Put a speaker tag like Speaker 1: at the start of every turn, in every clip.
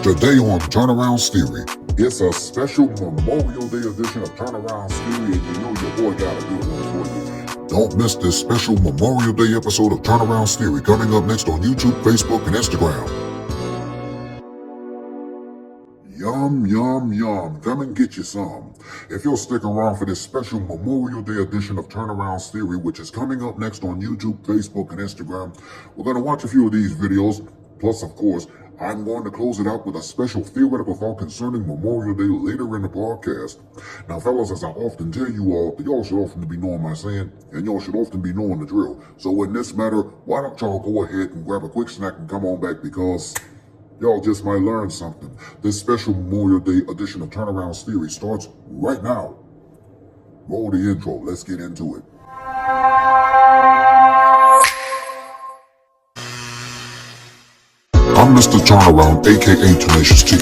Speaker 1: Today on Turneround's Theory, it's a special Memorial Day edition of Turneround's Theory, and you know your boy got a good one for you. Don't miss this special Memorial Day episode of Turneround's Theory coming up next on YouTube, Facebook, and Instagram. Yum, yum, yum. Come and get you some. If you'll stick around for this special Memorial Day edition of Turneround's Theory, which is coming up next on YouTube, Facebook, and Instagram, we're going to watch a few of these videos. Plus, of course, I'm going to close it out with a special theoretical thought concerning Memorial Day later in the broadcast. Now, fellas, as I often tell you all, y'all should often be knowing my saying, and y'all should often be knowing the drill. So in this matter, why don't y'all go ahead and grab a quick snack and come on back, because y'all just might learn something. This special Memorial Day edition of Turneround's Theory starts right now. Roll the intro. Let's get into it. I'm Mr. Turnaround, aka Tenacious T.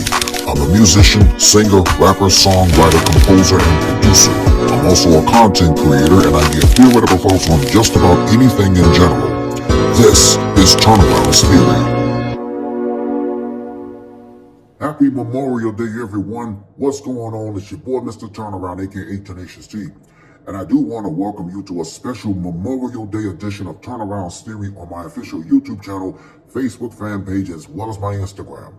Speaker 1: I'm a musician, singer, rapper, songwriter, composer, and producer. I'm also a content creator, and I give theoretical thoughts on just about anything in general. This is Turnaround's Theory. Happy Memorial Day, everyone. What's going on? It's your boy, Mr. Turnaround, aka Tenacious T. And I do want to welcome you to a special Memorial Day edition of Turneround's Theory on my official YouTube channel, Facebook fan page, as well as my Instagram.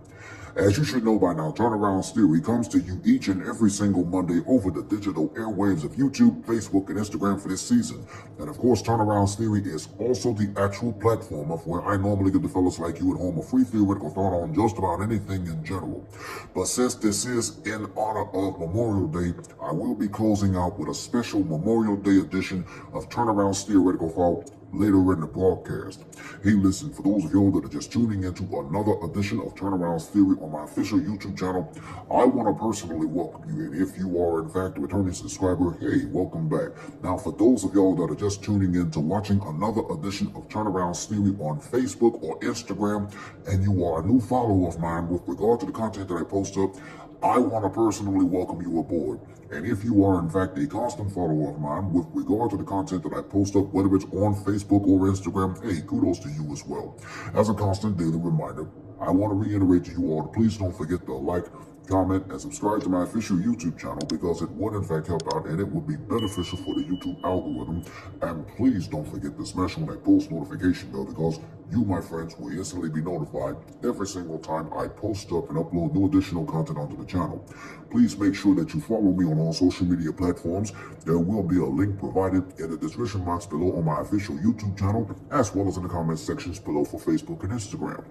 Speaker 1: As you should know by now, Turneround's Theory comes to you each and every single Monday over the digital airwaves of YouTube, Facebook, and Instagram for this season. And of course, Turneround's Theory is also the actual platform of where I normally give the fellas like you at home a free theoretical thought on just about anything in general. But since this is in honor of Memorial Day, I will be closing out with a special Memorial Day edition of Turneround's Theoretical Thought later in the broadcast. Hey, listen, for those of y'all that are just tuning into another edition of Turneround's Theory on my official YouTube channel, I want to personally welcome you. And if you are, in fact, a returning subscriber, hey, welcome back. Now, for those of y'all that are just tuning in to watching another edition of Turneround's Theory on Facebook or Instagram, and you are a new follower of mine with regard to the content that I post up, I want to personally welcome you aboard. And if you are, in fact, a constant follower of mine with regard to the content that I post up, whether it's on Facebook or Instagram, hey, kudos to you as well. As a constant daily reminder, I want to reiterate to you all to please don't forget to like, comment, and subscribe to my official YouTube channel, because it would in fact help out and it would be beneficial for the YouTube algorithm. And please don't forget to smash on that post notification bell, because you, my friends, will instantly be notified every single time I post up and upload new additional content onto the channel. Please make sure that you follow me on all social media platforms. There will be a link provided in the description box below on my official YouTube channel, as well as in the comment sections below for Facebook and Instagram.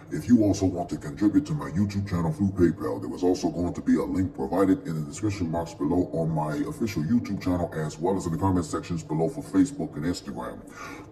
Speaker 1: If you also want to contribute to my YouTube channel through PayPal, there is also going to be a link provided in the description box below on my official YouTube channel, as well as in the comment sections below for Facebook and Instagram.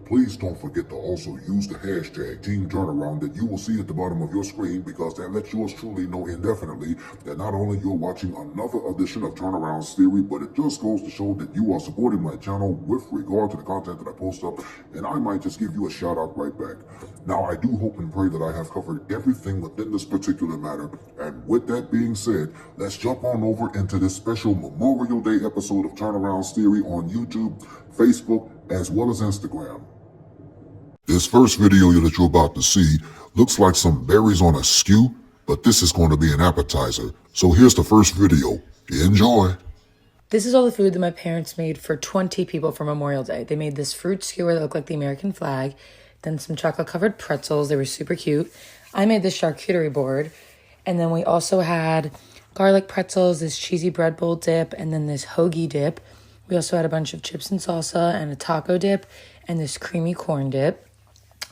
Speaker 1: Please don't forget to also use the hashtag Team Turnaround that you will see at the bottom of your screen, because that lets yours truly know indefinitely that not only you're watching another edition of Turneround's Theory, but it just goes to show that you are supporting my channel with regard to the content that I post up, and I might just give you a shout out right back. Now, I do hope and pray that I have covered everything within this particular matter. And with that being said, let's jump on over into this special Memorial Day episode of Turneround's Theory on YouTube, Facebook, as well as Instagram. This first video that you're about to see looks like some berries on a skew, but this is going to be an appetizer. So here's the first video. Enjoy.
Speaker 2: This is all the food that my parents made for 20 people for Memorial Day. They made this fruit skewer that looked like the American flag, then some chocolate-covered pretzels. They were super cute. I made this charcuterie board, and then we also had garlic pretzels, this cheesy bread bowl dip, and then this hoagie dip. We also had a bunch of chips and salsa and a taco dip and this creamy corn dip.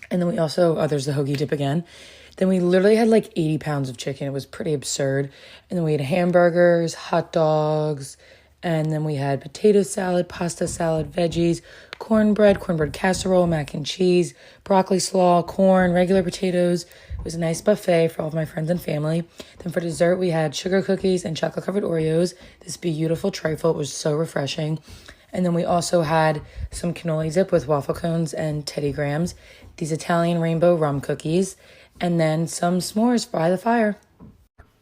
Speaker 2: And then we also, there's the hoagie dip again. Then we literally had like 80 pounds of chicken. It was pretty absurd. And then we had hamburgers, hot dogs, and then we had potato salad, pasta salad, veggies, cornbread casserole, mac and cheese, broccoli slaw, corn, regular potatoes. It was a nice buffet for all of my friends and family. Then for dessert, we had sugar cookies and chocolate-covered Oreos. This beautiful trifle. It was so refreshing. And then we also had some cannoli dip with waffle cones and Teddy Grahams, these Italian rainbow rum cookies, and then some s'mores by the fire.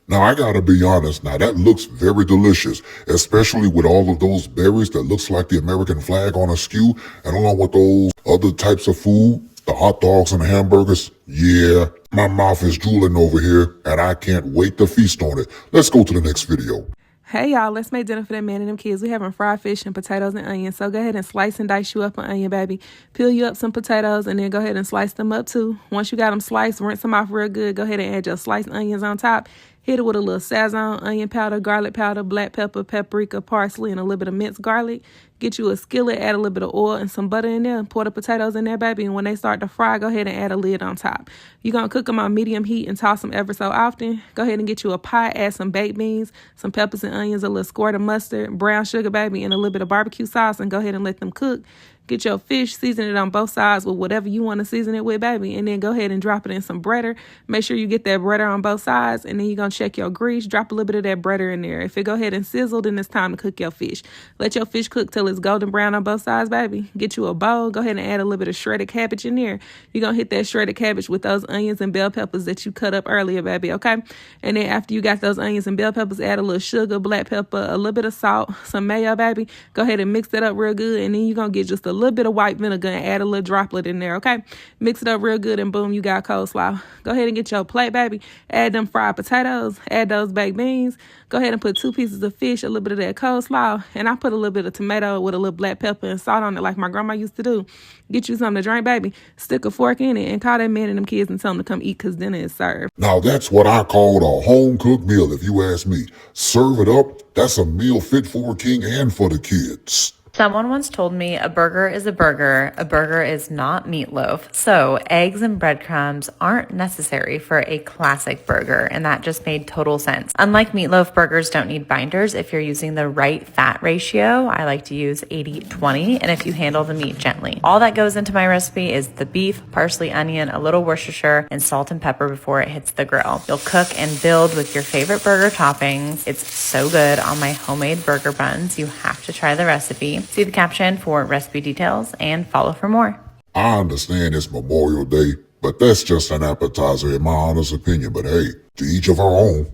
Speaker 1: Now, I gotta be honest, now that looks very delicious, especially with all of those berries that looks like the American flag on a skew, and along with those other types of food. The hot dogs and the hamburgers? Yeah, my mouth is drooling over here and I can't wait to feast on it. Let's go to the next video.
Speaker 3: Hey y'all, let's make dinner for that man and them kids. We having fried fish and potatoes and onions. So go ahead and slice and dice you up an onion, baby. Peel you up some potatoes and then go ahead and slice them up too. Once you got them sliced, rinse them off real good. Go ahead and add your sliced onions on top. Hit it with a little Sazon, onion powder, garlic powder, black pepper, paprika, parsley, and a little bit of minced garlic. Get you a skillet, add a little bit of oil and some butter in there. Pour the potatoes in there, baby. And when they start to fry, go ahead and add a lid on top. You're going to cook them on medium heat and toss them ever so often. Go ahead and get you a pie, add some baked beans, some peppers and onions, a little squirt of mustard, brown sugar, baby, and a little bit of barbecue sauce. And go ahead and let them cook. Get your fish, season it on both sides with whatever you want to season it with, baby. And then go ahead and drop it in some breader. Make sure you get that breader on both sides. And then you're going to check your grease. Drop a little bit of that breader in there. If it go ahead and sizzle, then it's time to cook your fish. Let your fish cook till it's golden brown on both sides, baby. Get you a bowl. Go ahead and add a little bit of shredded cabbage in there. You're going to hit that shredded cabbage with those onions and bell peppers that you cut up earlier, baby, okay? And then after you got those onions and bell peppers, add a little sugar, black pepper, a little bit of salt, some mayo, baby. Go ahead and mix that up real good. And then you're going to get just a little bit of white vinegar and add a little droplet in there, okay? Mix it up real good and boom, you got coleslaw. Go ahead and get your plate, baby. Add them fried potatoes. Add those baked beans. Go ahead and put 2 pieces of fish, a little bit of that coleslaw, and I put a little bit of tomato with a little black pepper and salt on it like my grandma used to do. Get you something to drink, baby. Stick a fork in it and call that man and them kids and tell them to come eat because dinner is served.
Speaker 1: Now that's what I call a home-cooked meal if you ask me. Serve it up, that's a meal fit for a king and for the kids.
Speaker 2: Someone once told me a burger is a burger is not meatloaf. So eggs and breadcrumbs aren't necessary for a classic burger, and that just made total sense. Unlike meatloaf, burgers don't need binders if you're using the right fat ratio. I like to use 80-20, and if you handle the meat gently. All that goes into my recipe is the beef, parsley, onion, a little Worcestershire, and salt and pepper before it hits the grill. You'll cook and build with your favorite burger toppings. It's so good on my homemade burger buns. You have to try the recipe. See the caption for recipe details and follow for more.
Speaker 1: I understand it's Memorial Day, but that's just an appetizer in my honest opinion. But hey, to each of our own.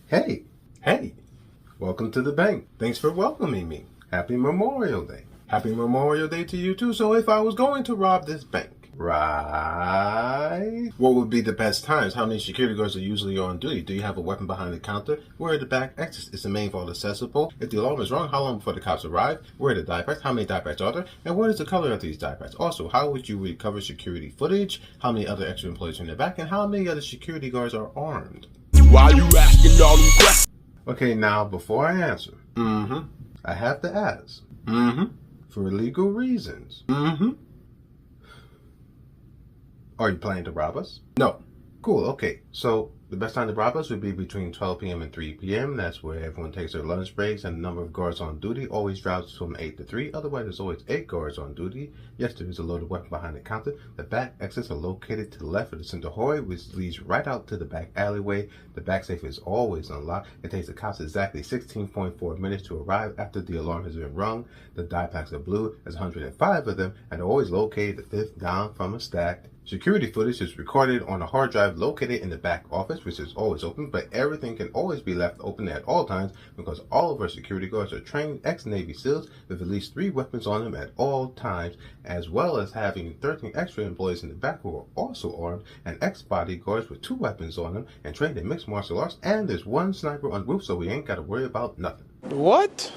Speaker 4: Hey, welcome to the bank. Thanks for welcoming me. Happy Memorial Day. Happy Memorial Day to you too. So if I was going to rob this bank, right, what would be the best times? How many security guards are usually on duty? Do you have a weapon behind the counter? Where are the back exits? Is the main vault accessible? If the alarm is wrong, how long before the cops arrive? Where are the die packs? How many die packs are there? And what is the color of these die packs? Also, how would you recover security footage? How many other extra employees are in the back? And how many other security guards are armed?
Speaker 5: Why you asking all them questions?
Speaker 4: Okay, now before I answer, I have to ask, for legal reasons, Are you planning to rob us? No. Cool, okay. So the best time to rob us would be between 12 p.m. and 3 p.m. That's where everyone takes their lunch breaks, and the number of guards on duty always drops from 8 to 3. Otherwise, there's always 8 guards on duty. Yes, there is a loaded weapon behind the counter. The back exits are located to the left of the center hallway, which leads right out to the back alleyway. The back safe is always unlocked. It takes the cops exactly 16.4 minutes to arrive after the alarm has been rung. The die packs are blue. There's 105 of them, and they're always located the fifth down from a stack. Security footage is recorded on a hard drive located in the back office, which is always open, but everything can always be left open at all times because all of our security guards are trained ex-Navy SEALs with at least 3 weapons on them at all times, as well as having 13 extra employees in the back who are also armed, and ex-bodyguards with 2 weapons on them and trained in mixed martial arts, and there's 1 sniper on the roof, so we ain't got to worry about nothing.
Speaker 5: What?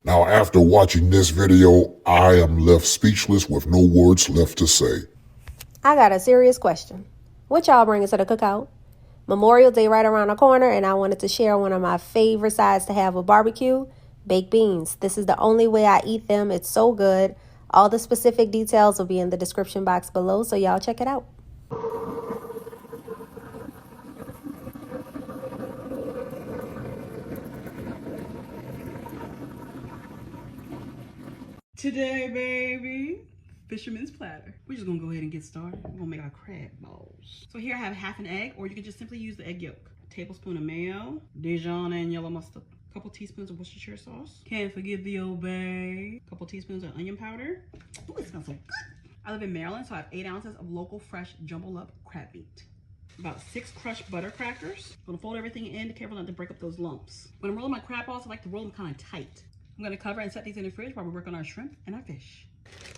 Speaker 1: Now, after watching this video, I am left speechless with no words left to say.
Speaker 6: I got a serious question. What y'all bringing to the cookout? Memorial Day right around the corner, and I wanted to share one of my favorite sides to have with barbecue, baked beans. This is the only way I eat them. It's so good. All the specific details will be in the description box below, so y'all check it out.
Speaker 7: Today, baby, fisherman's platter. We're just gonna go ahead and get started. We're gonna make our crab balls. So here I have half an egg, or you can just simply use the egg yolk. A tablespoon of mayo, Dijon and yellow mustard. A couple teaspoons of Worcestershire sauce. Can't forget the Old Bay. A couple teaspoons of onion powder. Ooh, it smells so good. I live in Maryland, so I have 8 ounces of local fresh jumbled up crab meat. About 6 crushed butter crackers. I'm gonna fold everything in, careful not to break up those lumps. When I'm rolling my crab balls, I like to roll them kind of tight. I'm gonna cover and set these in the fridge while we work on our shrimp and our fish.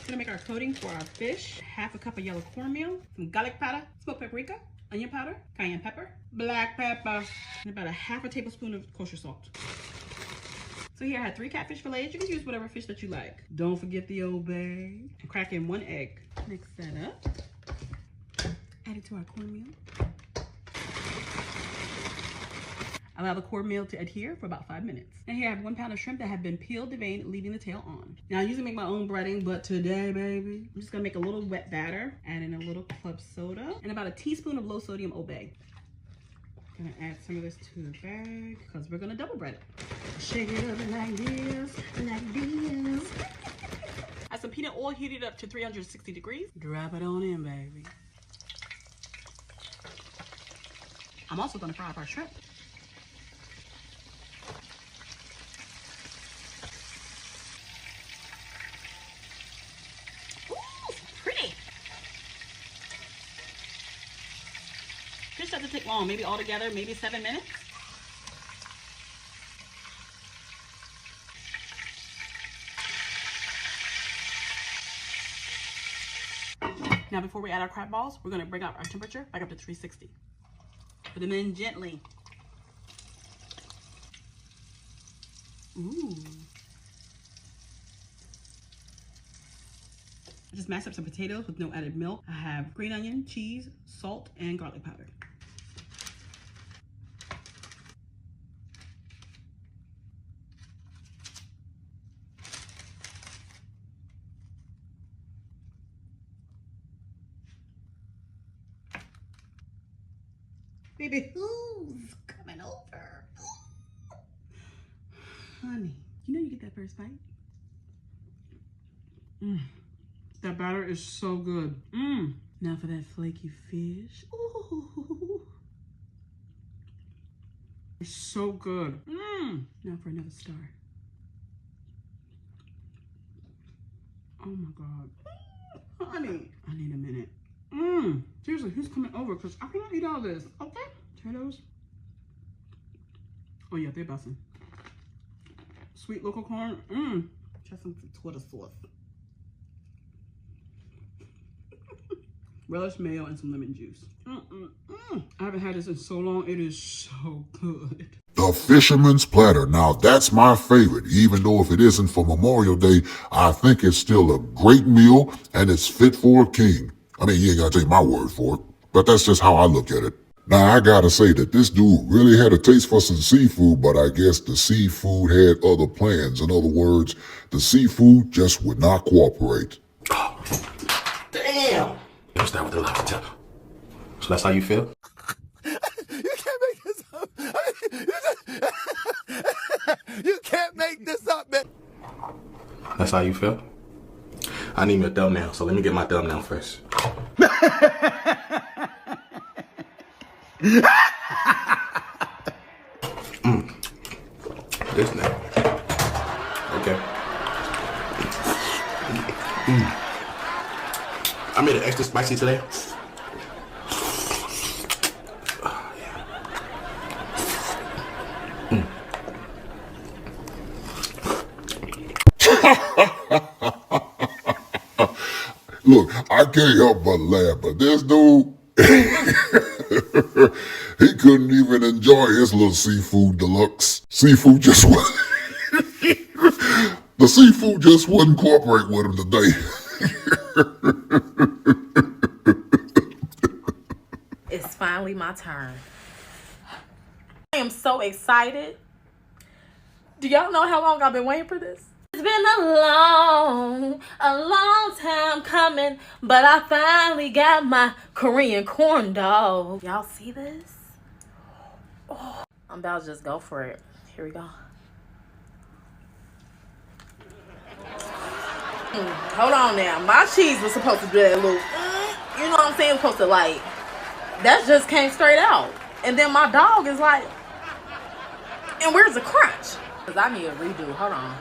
Speaker 7: Gonna make our coating for our fish. Half a cup of yellow cornmeal, some garlic powder, smoked paprika, onion powder, cayenne pepper, black pepper, and about a half a tablespoon of kosher salt. So here I had 3 catfish fillets. You can use whatever fish that you like. Don't forget the Old Bay. Crack in 1 egg. Mix that up. Add it to our cornmeal. Allow the cornmeal to adhere for about 5 minutes. And here I have 1 pound of shrimp that have been peeled, deveined, leaving the tail on. Now I usually make my own breading, but today, baby, I'm just gonna make a little wet batter, add in a little club soda, and about a teaspoon of low sodium Old Bay. Gonna add some of this to the bag, because we're gonna double bread it. Shake it up like this, like this. Add some peanut oil, heat it up to 360 degrees. Drop it on in, baby. I'm also gonna fry up our shrimp. Fish doesn't take long, maybe altogether, maybe 7 minutes. Now before we add our crab balls, we're gonna bring up our temperature back up to 360. Put them in gently. Ooh. I just mashed up some potatoes with no added milk. I have green onion, cheese, salt, and garlic powder. Baby, who's coming over? Honey, you know you get that first bite? That batter is so good. Now for that flaky fish. Ooh. It's so good. Now for another star. Oh my God. Honey, I need a minute. Seriously, who's coming over? Because I cannot eat all this. Okay. Potatoes. Oh yeah, they're busting. Sweet local corn. Try some Twitter sauce. Relish, mayo, and some lemon juice. I haven't had this in so long. It is so good.
Speaker 1: The Fisherman's Platter. Now that's my favorite. Even though if it isn't for Memorial Day, I think it's still a great meal and it's fit for a king. I mean, you ain't gotta take my word for it, but that's just how I look at it. Now I gotta say that this dude really had a taste for some seafood, but I guess the seafood had other plans. In other words, the seafood just would not cooperate.
Speaker 4: Damn! Don't start with the lobster. So that's how you feel?
Speaker 5: You can't make this up. You can't make this up, man.
Speaker 4: That's how you feel? I need me a thumbnail, so let me get my thumbnail first. This now. Okay. I made it extra spicy today. Oh, yeah.
Speaker 1: Look, I can't help but laugh, but this dude, he couldn't even enjoy his little seafood deluxe. Seafood just wasn't, the seafood just wouldn't cooperate with him today.
Speaker 8: It's finally my turn. I am so excited. Do y'all know how long I've been waiting for this? It's been a long time coming, but I finally got my Korean corn dog. Y'all see this? Oh, I'm about to just go for it. Here we go. Hold on now. My cheese was supposed to be that little, you know what I'm saying? Supposed to like, that just came straight out. And then my dog is like, and where's the crunch? Because I need a redo. Hold on.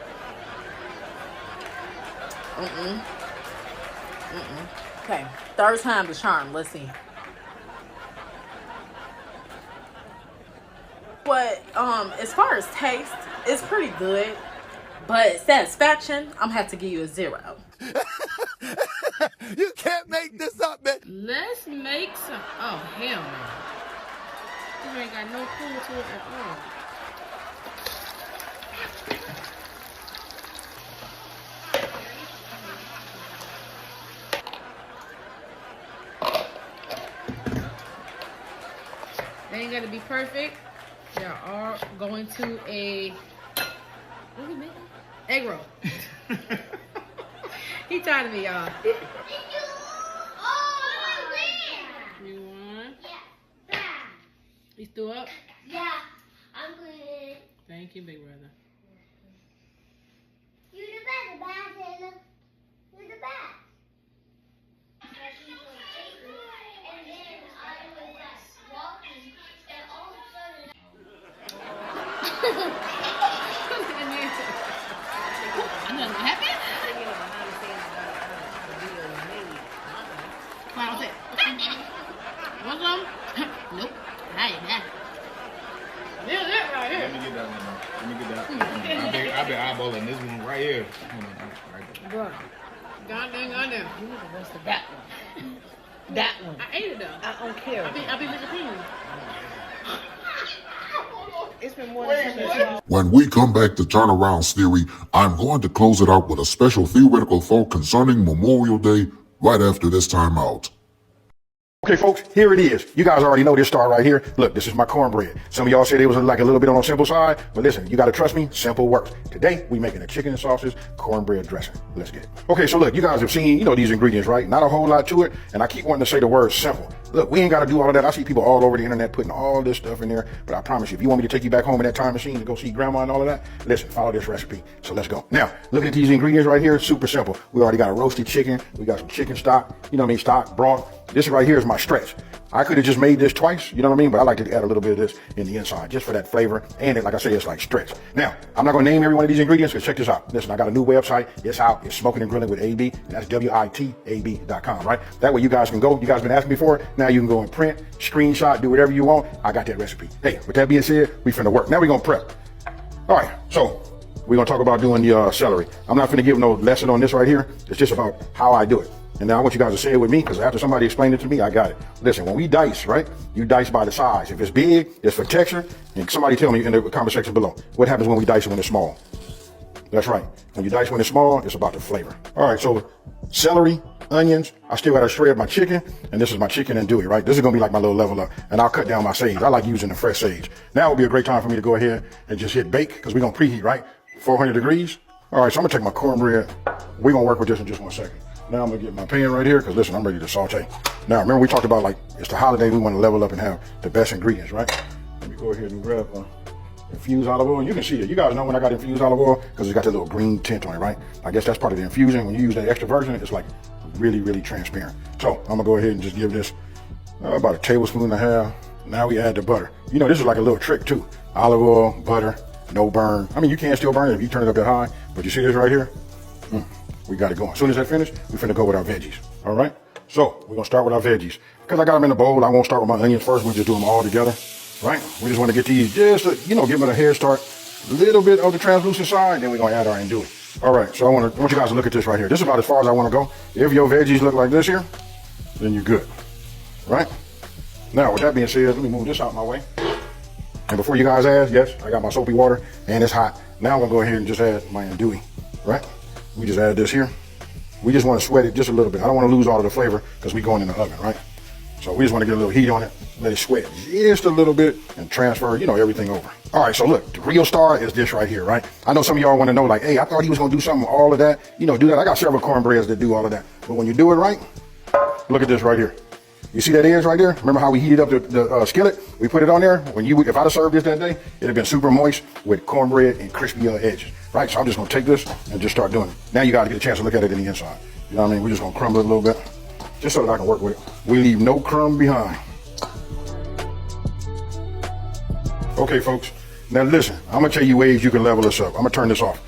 Speaker 8: Okay, third time the charm. Let's see. But as far as taste, it's pretty good. But satisfaction, I'm gonna have to give you a 0.
Speaker 5: You can't make this up, man.
Speaker 9: Let's make some. Oh, hell no. You ain't got no clue to it at all. They ain't got to be perfect. They are going to a. What are we making? Egg roll. He tired of me, y'all. You want? Yeah. You threw up?
Speaker 10: Yeah, I'm good.
Speaker 9: Thank you, big brother.
Speaker 10: You the best, Taylor. You the best. And then I was walking, and all of a sudden.
Speaker 9: I know what happened. Clown it. Want some? Nope. I ain't that. This is it right here.
Speaker 11: Let me get that one. Let me get that one. I've been eyeballing this one right here. Hold on, right there.
Speaker 9: Bro. Goddamn.
Speaker 2: You need the rest of that one. That one.
Speaker 9: I ate it though.
Speaker 2: I don't care.
Speaker 9: I'll be disappointed. It's been more than 10 minutes.
Speaker 1: When we come back to Turneround's theory, I'm going to close it out with a special theoretical thought concerning Memorial Day right after this time out.
Speaker 12: Okay, folks, here it is. You guys already know this star right here. Look, this is my cornbread. Some of y'all said it was like a little bit on the simple side, but listen, you got to trust me, simple works. Today, we making a chicken and sausage cornbread dressing. Let's get it. Okay, so look, you guys have seen, these ingredients, right? Not a whole lot to it, and I keep wanting to say the word simple. Look, we ain't got to do all of that. I see people all over the internet putting all this stuff in there, but I promise you, if you want me to take you back home in that time machine to go see grandma and all of that, listen, follow this recipe. So let's go. Now, look at these ingredients right here. Super simple. We already got a roasted chicken. We got some chicken stock, stock, broth. This right here is my stretch. I could have just made this twice, you know what I mean? But I like to add a little bit of this in the inside just for that flavor. And it, like I say, it's like stretch. Now, I'm not going to name every one of these ingredients, because check this out. Listen, I got a new website. It's out. It's Smoking and Grilling with AB. That's WITAB.com, right? That way you guys can go. You guys been asking me for it. Now you can go and print, screenshot, do whatever you want. I got that recipe. Hey, with that being said, we finna work. Now we're going to prep. All right, so we're going to talk about doing the celery. I'm not finna give no lesson on this right here. It's just about how I do it. And now I want you guys to say it with me, because after somebody explained it to me, I got it. Listen, when we dice, right, you dice by the size. If it's big, it's for texture. And somebody tell me in the comment section below, what happens when we dice it when it's small? That's right. When you dice when it's small, it's about the flavor. All right, so celery, onions. I still got to shred my chicken, and this is my chicken andouille, right? This is going to be like my little level up, and I'll cut down my sage. I like using the fresh sage. Now would be a great time for me to go ahead and just hit bake, because we're going to preheat, right? 400 degrees. All right, so I'm going to take my cornbread. We're going to work with this in just 1 second. Now I'm gonna get my pan right here, because listen, I'm ready to saute. Now remember we talked about, like, it's the holiday, we want to level up and have the best ingredients, right? Let me go ahead and grab infused olive oil. You can see it. You guys know when I got infused olive oil, because it's got that little green tint on it, right? I guess that's part of the infusion. When you use that extra virgin, it's like really, really transparent. So I'm gonna go ahead and just give this about a tablespoon and a half. Now we add the butter. This is like a little trick too. Olive oil, butter, no burn. I mean, you can still burn it if you turn it up that high, but you see this right here? We got it going. As soon as I finish, we're finna go with our veggies. All right? So we're gonna start with our veggies. Because I got them in the bowl, I won't start with my onions first. We'll just do them all together, right? We just want to get these just, give them a head start. A little bit of the translucent side, then we're gonna add our andouille. All right, so I want you guys to look at this right here. This is about as far as I want to go. If your veggies look like this here, then you're good, right? Now, with that being said, let me move this out my way. And before you guys ask, yes, I got my soapy water and it's hot. Now I'm gonna go ahead and just add my andouille, right? We just add this here. We just want to sweat it just a little bit. I don't want to lose all of the flavor, because we're going in the oven, right? So we just want to get a little heat on it, let it sweat just a little bit, and transfer, everything over. All right, so look, the real star is this right here, right? I know some of y'all want to know, like, hey, I thought he was going to do something, all of that. Do that. I got several cornbreads that do all of that. But when you do it right, look at this right here. You see that edge right there? Remember how we heated up the skillet? We put it on there. If I'd have served this that day, it'd have been super moist with cornbread and crispy edges, right? So I'm just gonna take this and just start doing it. Now you gotta get a chance to look at it in the inside. You know what I mean? We're just gonna crumble it a little bit, just so that I can work with it. We leave no crumb behind. Okay, folks. Now listen, I'm gonna tell you ways you can level this up. I'm gonna turn this off.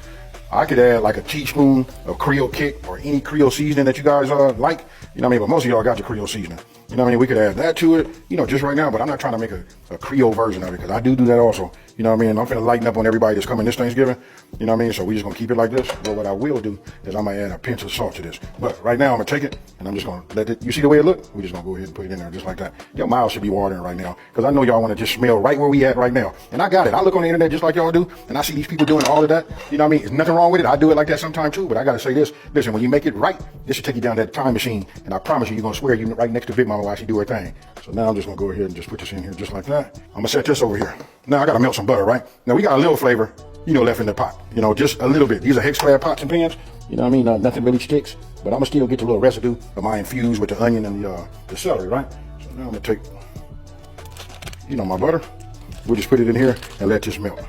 Speaker 12: I could add like a teaspoon of Creole Kick or any Creole seasoning that you guys like. You know what I mean? But most of y'all got the Creole seasoning. You know what I mean? We could add that to it, you know, just right now, but I'm not trying to make a Creole version of it because I do that also. You know what I mean? I'm finna lighten up on everybody that's coming this Thanksgiving. You know what I mean? So we just gonna keep it like this. But what I will do is I'm gonna add a pinch of salt to this. But right now I'm gonna take it and I'm just gonna let it, you see the way it look? We're just gonna go ahead and put it in there just like that. Your mouth should be watering right now because I know y'all wanna just smell right where we at right now. And I got it. I look on the internet just like y'all do and I see these people doing all of that. You know what I mean? There's nothing wrong with it. I do it like that sometime too, but I gotta say this. Listen, when you make it right, this should take you down that time machine. And I promise you, you're gonna swear you right next to Big Mama while she do her thing. So now I'm just gonna go ahead and just put this in here just like that. I'm gonna set this over here. Now I gotta melt some butter, right? Now we got a little flavor, you know, left in the pot. You know, just a little bit. These are hex clad pots and pans. You know what I mean? Nothing really sticks, but I'm gonna still get the little residue of my infused with the onion and the celery, right? So now I'm gonna take, you know, my butter. We'll just put it in here and let this melt.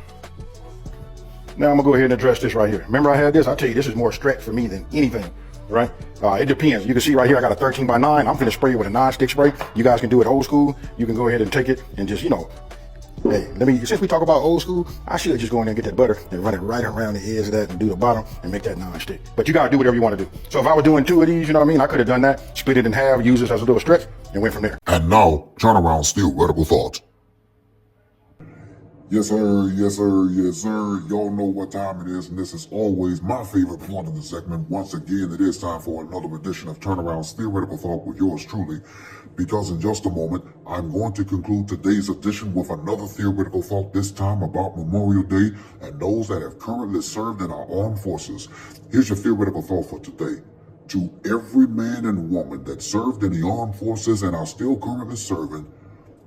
Speaker 12: Now I'm gonna go ahead and address this right here. Remember I had this? I tell you, this is more stretch for me than anything, right? It depends. You can see right here, I got a 13 by 9. I'm finna spray it with a non-stick spray. You guys can do it old school. You can go ahead and take it and just, you know, hey, since we talk about old school, I should just go in there and get that butter and run it right around the edge of that and do the bottom and make that non-stick. But you gotta do whatever you wanna do. So if I was doing 2 of these, you know what I mean? I could have done that, split it in half, use this as a little stretch, and went from there.
Speaker 1: And now, Turnaround Theoretical Thought. Yes, sir. Yes, sir. Yes, sir. Y'all know what time it is, and this is always my favorite part of the segment. Once again, it is time for another edition of Turnaround's Theoretical Thought with yours truly, because in just a moment, I'm going to conclude today's edition with another theoretical thought, this time about Memorial Day and those that have currently served in our armed forces. Here's your theoretical thought for today. To every man and woman that served in the armed forces and are still currently serving,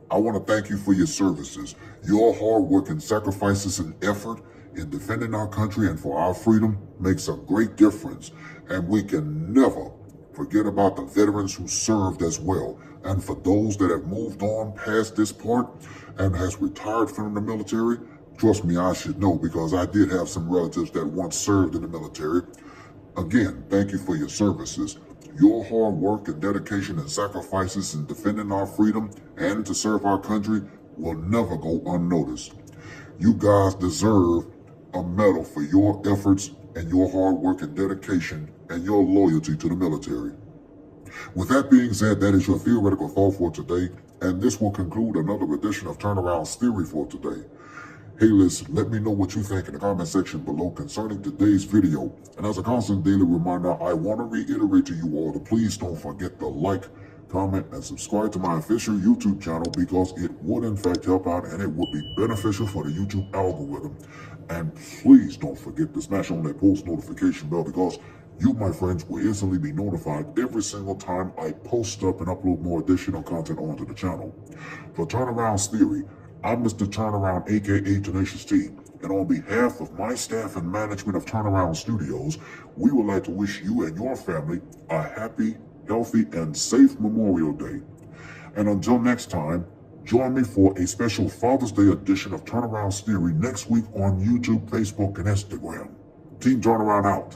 Speaker 1: I want to thank you for your services. Your hard work and sacrifices and effort in defending our country and for our freedom makes a great difference. And we can never forget about the veterans who served as well. And for those that have moved on past this part and has retired from the military, trust me, I should know because I did have some relatives that once served in the military. Again, thank you for your services. Your hard work and dedication and sacrifices in defending our freedom and to serve our country will never go unnoticed. You guys deserve a medal for your efforts and your hard work and dedication and your loyalty to the military. With that being said, that is your theoretical thought for today, and this will conclude another edition of Turnaround's Theory for today. Hey, listen, let me know what you think in the comment section below concerning today's video. And as a constant daily reminder, I want to reiterate to you all to please don't forget to like, comment, and subscribe to my official YouTube channel because it would in fact help out and it would be beneficial for the YouTube algorithm. And please don't forget to smash on that post notification bell because you, my friends, will instantly be notified every single time I post up and upload more additional content onto the channel. For Turnaround's Theory, I'm Mr. Turnaround, aka Tenacious T, and on behalf of my staff and management of Turnaround Studios, we would like to wish you and your family a happy, healthy, and safe Memorial Day. And until next time, join me for a special Father's Day edition of Turnaround's Theory next week on YouTube, Facebook, and Instagram. Team Turnaround out.